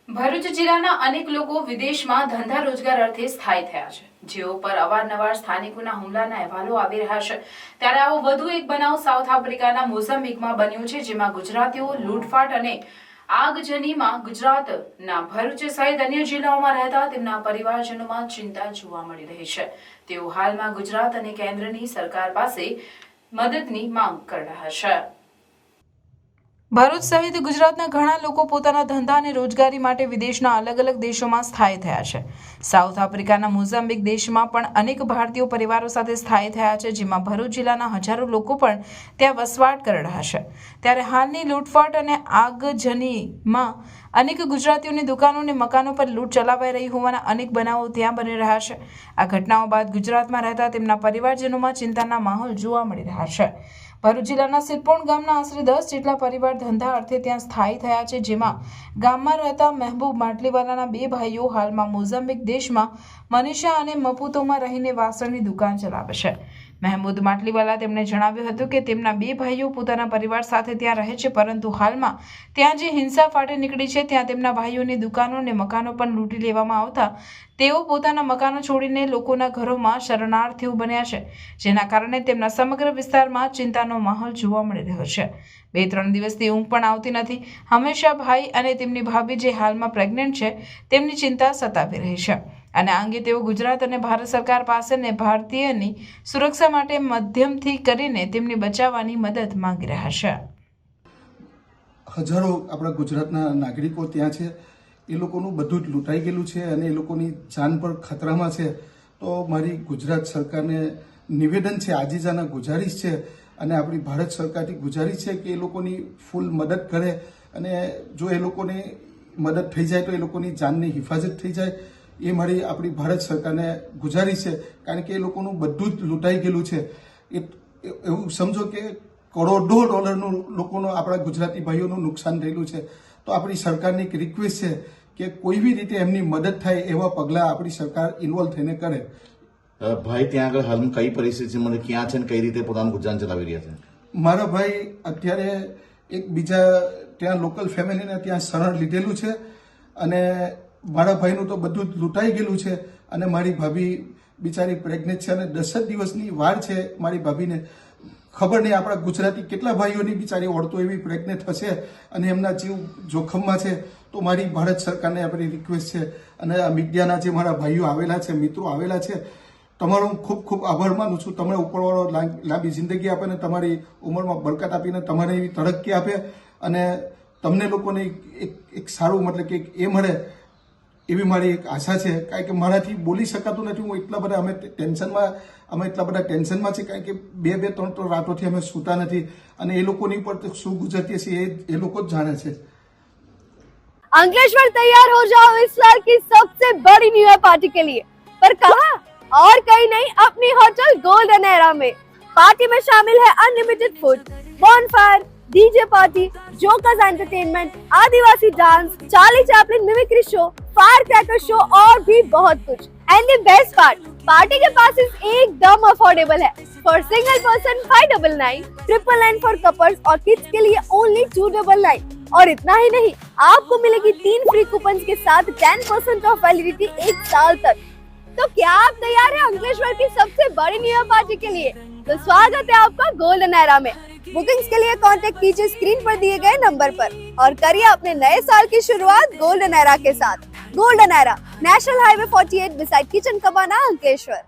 ભરૂચ જિલ્લાના અનેક લોકો વિદેશમાં ધંધા રોજગાર અર્થે સ્થાયી થયા છે, જેઓ પર અવારનવાર સ્થાનિકોના હુમલાના અહેવાલો આવી રહ્યા છે। ત્યારે આવો વધુ એક બનાવ સાઉથ આફ્રિકાના મોઝામ્બિકમાં બન્યો છે, જેમાં ગુજરાતીઓ લૂંટફાટ અને આગજનીમાં ગુજરાતના ભરૂચ સહિત અન્ય જિલ્લાઓમાં રહેતા તેમના પરિવારજનોમાં ચિંતા જોવા મળી રહી છે। તેઓ હાલમાં ગુજરાત અને કેન્દ્રની સરકાર પાસે મદદની માંગ કરી રહ્યા છે। ભરૂચ સહિત ગુજરાતના ઘણા લોકો પોતાના ધંધા અને રોજગારી માટે વિદેશના અલગ અલગ દેશોમાં સ્થાયી થયા છે। સાઉથ આફ્રિકાના મોઝામ્બિક દેશમાં પણ અનેક ભારતીય પરિવારો સાથે સ્થાયી થયા છે, જેમાં ભરૂચ જિલ્લાના હજારો લોકો પણ ત્યાં વસવાટ કરી રહ્યા છે। ત્યારે હાલની લૂંટફાટ અને આગજનીમાં અનેક ગુજરાતીઓની દુકાનો અને મકાનો પર લૂંટ ચલાવાઈ રહી હોવાના અનેક બનાવો ત્યાં બની રહ્યા છે। આ ઘટનાઓ બાદ ગુજરાતમાં રહેતા તેમના પરિવારજનોમાં ચિંતાના માહોલ જોવા મળી રહ્યા છે। ભરૂચ જિલ્લાના સિરપોણ ગામના આશરે 10 જેટલા પરિવાર ધંધા અર્થે ત્યાં સ્થાયી થયા છે, જેમાં ગામમાં રહેતા મહેબૂબ માટલીવાલાના 2 ભાઈઓ હાલમાં મોઝામ્બિક દેશમાં મનીષા અને મપુતોમાં રહીને વાસણની દુકાન ચલાવે છે। મહેમૂદ માટલીવાલા તેમણે જણાવ્યું હતું કે તેમના 2 ભાઈઓ પોતાના પરિવાર સાથે ત્યાં રહે છે, પરંતુ હાલમાં ત્યાં જે હિંસા ફાટી નીકળી છે, ત્યાં તેમના ભાઈઓની દુકાનો અને મકાનો પણ લૂંટી લેવામાં આવતા તેઓ પોતાના મકાનો છોડીને લોકોના ઘરોમાં શરણાર્થીઓ બન્યા છે, જેના કારણે તેમના સમગ્ર વિસ્તારમાં ચિંતાનો માહોલ જોવા મળી રહ્યો છે। 2-3 દિવસથી ઊંઘ પણ આવતી નથી। હંમેશા ભાઈ અને તેમની ભાભી જે હાલમાં પ્રેગ્નન્ટ છે તેમની ચિંતા સતાવી રહી છે, અને આ અંગે તેઓ ગુજરાત અને ભારત સરકાર પાસે ને ભારતીયની સુરક્ષા માટે મધ્યમથી કરીને તેમને બચાવવાની મદદ માંગી રહ્યા છે। હજારો આપણા ગુજરાતના નાગરિકો ત્યાં છે, એ લોકોનું બધું જ લૂંટાઈ ગયેલું છે અને એ લોકોની જાન પર ખતરામાં છે। તો મારી ગુજરાત સરકારને નિવેદન છે, આજીજાના ગુજારિશ છે અને આપણી ભારત સરકારથી ગુજારિશ છે કે એ લોકોની ફૂલ મદદ કરે, અને જો એ લોકોની મદદ થઈ જાય તો એ લોકોની જાનની હિફાજત થઈ જાય, એ મારી આપણી ભારત સરકારને ગુજારિશ છે। કારણ કે એ લોકોનું બધું જ લૂંટાઈ ગયેલું છે। એવું સમજો કે કરોડો ડોલરનું લોકોનો આપણા ગુજરાતી ભાઈઓનું નુકસાન થયેલું છે। તો આપણી સરકારની એક રિક્વેસ્ટ છે કે કોઈ બી રીતે એમની મદદ થાય એવા પગલાં આપણી સરકાર ઇન્વોલ્વ થઈને કરે। ભાઈ ત્યાં આગળ હાલમાં કઈ પરિસ્થિતિમાં ક્યાં છે અને કઈ રીતે પોતાનું ગુજરાન ચલાવી રહ્યા છે? મારા ભાઈ અત્યારે એક બીજા ત્યાં લોકલ ફેમિલીને ત્યાં શરણ લીધેલું છે, અને મારા ભાઈનું તો બધું જ લૂંટાઈ ગયેલું છે, અને મારી ભાભી બિચારી પ્રેગ્નેન્ટ છે અને 10 જ દિવસની વાર છે મારી ભાભીને। ખબર નહીં આપણા ગુજરાતી કેટલા ભાઈઓની બિચારી ઓળતો એવી પ્રેગ્નેન્ટ હશે અને એમના જીવ જોખમમાં છે। તો મારી ભારત સરકારને આપણી રિક્વેસ્ટ છે, અને આ મીડિયાના જે મારા ભાઈઓ આવેલા છે, મિત્રો આવેલા છે, તમારો હું ખૂબ ખૂબ આભાર માનું છું। તમે ઉપરવાળો લાંબી જિંદગી આપે ને તમારી ઉંમરમાં બરકત આપીને તમારે એવી તરક્કી આપે, અને તમને લોકોને એક સારું મતલબ કે એ મળે એવી મારી એક આશા છે। કારણ કે મારાથી બોલી શકાતું નથી, હું એટલા બધા અમે એટલા બધા ટેન્શનમાં છે, કારણ કે 2-3 રાતોથી અમે સૂતા નથી, અને એ લોકોની પર શું ગુજરતી હશે એ લોકો જ જાણે છે। अंकलेश्वर तैयार हो जाओ इस साल की सबसे बड़ी न्यू ईयर पार्टी के लिए, पर कहाँ और कहीं नहीं, अपनी होटल गोल्डन एरा में। पार्टी में शामिल है unlimited food, bonfire, DJ party, jokers entertainment, adivasi dance, Charlie Chaplin mimicry show, fire cracker show और भी बहुत कुछ। And the best part, party के पासेस एकदम अफोर्डेबल है। For single person 599, 999 for couples और किड्स के लिए ओनली 299। और इतना ही नहीं, आपको मिलेगी 3 फ्री कूपन के साथ 10% ऑफ वैलिडिटी 1 साल तक। तो क्या आप तैयार हैं अंकलेश्वर की सबसे बड़ी न्यू ईयर पार्टी के लिए? तो स्वागत है आपका गोल्डन एरा में। बुकिंग्स के लिए कांटेक्ट कीजिए स्क्रीन पर दिए गए नंबर पर, और करिए अपने नए साल की शुरुआत गोल्डन एरा के साथ। Golden era, national highway 48 beside kitchen cabana, Ankleshwar.